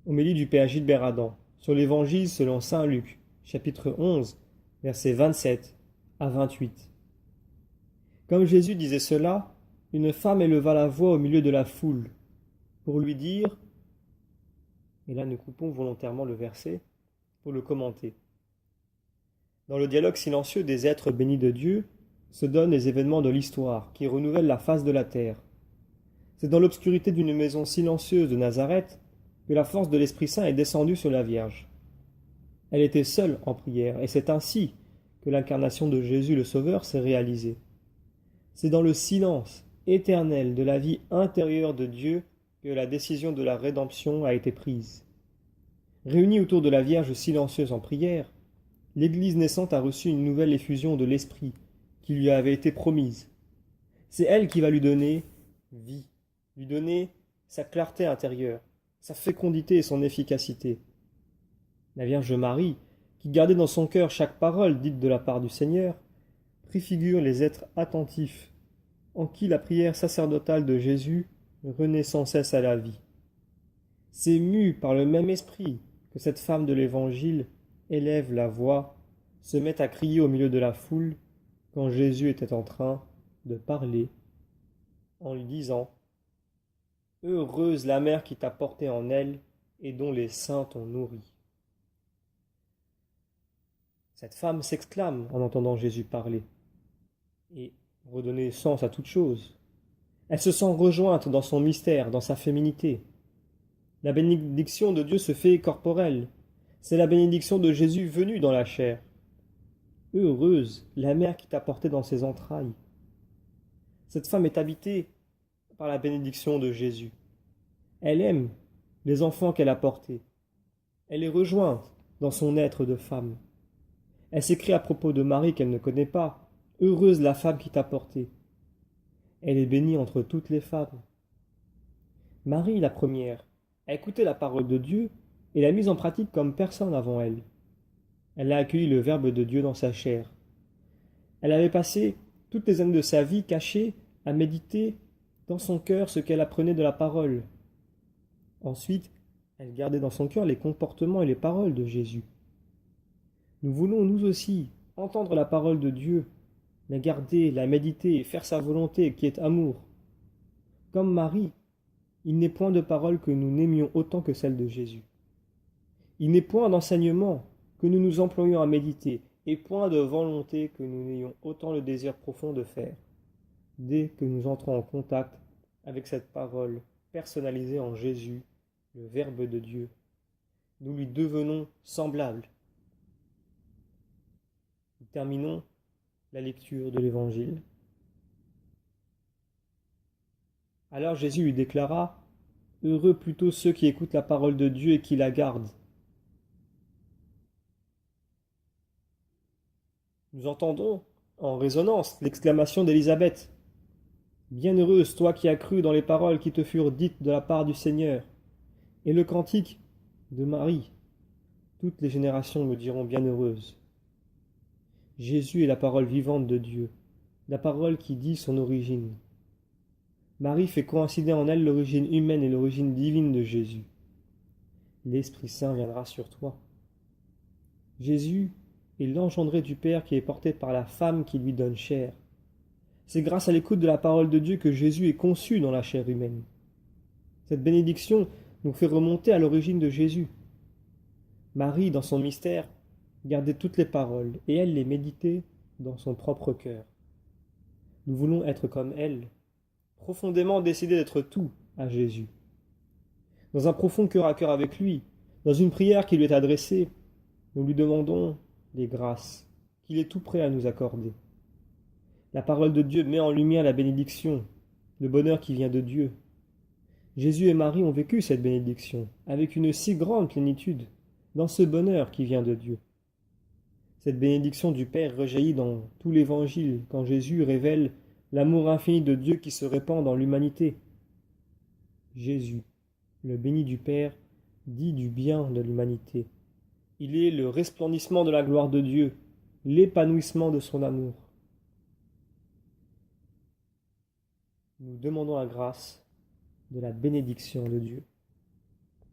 Homélie du Père Gilbert Adam sur l'Évangile selon saint Luc, chapitre 11, versets 27 à 28. Comme Jésus disait cela, une femme éleva la voix au milieu de la foule pour lui dire, et là nous coupons volontairement le verset pour le commenter. Dans le dialogue silencieux des êtres bénis de Dieu se donnent les événements de l'histoire qui renouvellent la face de la terre. C'est dans l'obscurité d'une maison silencieuse de Nazareth que la force de l'Esprit Saint est descendue sur la Vierge. Elle était seule en prière, et c'est ainsi que l'incarnation de Jésus le Sauveur s'est réalisée. C'est dans le silence éternel de la vie intérieure de Dieu que la décision de la rédemption a été prise. Réunie autour de la Vierge silencieuse en prière, l'Église naissante a reçu une nouvelle effusion de l'Esprit qui lui avait été promise. C'est elle qui va lui donner vie, lui donner sa clarté intérieure, sa fécondité et son efficacité. La Vierge Marie, qui gardait dans son cœur chaque parole dite de la part du Seigneur, préfigure les êtres attentifs, en qui la prière sacerdotale de Jésus renaît sans cesse à la vie. C'est mue par le même esprit que cette femme de l'Évangile élève la voix, se met à crier au milieu de la foule quand Jésus était en train de parler, en lui disant « Heureuse la mère qui t'a porté en elle et dont les seins t'ont nourri. » Cette femme s'exclame en entendant Jésus parler et redonner sens à toute chose. Elle se sent rejointe dans son mystère, dans sa féminité. La bénédiction de Dieu se fait corporelle. C'est la bénédiction de Jésus venu dans la chair. Heureuse la mère qui t'a porté dans ses entrailles. Cette femme est habitée par la bénédiction de Jésus. Elle aime les enfants qu'elle a portés. Elle est rejointe dans son être de femme. Elle s'écrie à propos de Marie qu'elle ne connaît pas. Heureuse la femme qui t'a portée. Elle est bénie entre toutes les femmes. Marie, la première, a écouté la parole de Dieu et l'a mise en pratique comme personne avant elle. Elle a accueilli le Verbe de Dieu dans sa chair. Elle avait passé toutes les années de sa vie cachée à méditer dans son cœur ce qu'elle apprenait de la parole. Ensuite, elle gardait dans son cœur les comportements et les paroles de Jésus. Nous voulons, nous aussi, entendre la parole de Dieu, la garder, la méditer et faire sa volonté qui est amour. Comme Marie, il n'est point de parole que nous n'aimions autant que celle de Jésus. Il n'est point d'enseignement que nous nous employions à méditer, et point de volonté que nous n'ayons autant le désir profond de faire, dès que nous entrons en contact avec cette parole personnalisée en Jésus, le Verbe de Dieu. Nous lui devenons semblables. Nous terminons la lecture de l'Évangile. Alors Jésus lui déclara « Heureux plutôt ceux qui écoutent la parole de Dieu et qui la gardent. » Nous entendons en résonance l'exclamation d'Élisabeth. « Bienheureuse toi qui as cru dans les paroles qui te furent dites de la part du Seigneur. » Et le cantique de Marie. Toutes les générations me diront bienheureuse. Jésus est la parole vivante de Dieu, la parole qui dit son origine. Marie fait coïncider en elle l'origine humaine et l'origine divine de Jésus. L'Esprit Saint viendra sur toi. Jésus est l'engendré du Père qui est porté par la femme qui lui donne chair. C'est grâce à l'écoute de la parole de Dieu que Jésus est conçu dans la chair humaine. Cette bénédiction nous fait remonter à l'origine de Jésus. Marie, dans son mystère, gardait toutes les paroles et elle les méditait dans son propre cœur. Nous voulons être comme elle, profondément décidés d'être tout à Jésus. Dans un profond cœur à cœur avec lui, dans une prière qui lui est adressée, nous lui demandons les grâces qu'il est tout prêt à nous accorder. La parole de Dieu met en lumière la bénédiction, le bonheur qui vient de Dieu. Jésus et Marie ont vécu cette bénédiction avec une si grande plénitude dans ce bonheur qui vient de Dieu. Cette bénédiction du Père rejaillit dans tout l'Évangile quand Jésus révèle l'amour infini de Dieu qui se répand dans l'humanité. Jésus, le béni du Père, dit du bien de l'humanité. Il est le resplendissement de la gloire de Dieu, l'épanouissement de son amour. Nous demandons la grâce de la bénédiction de Dieu.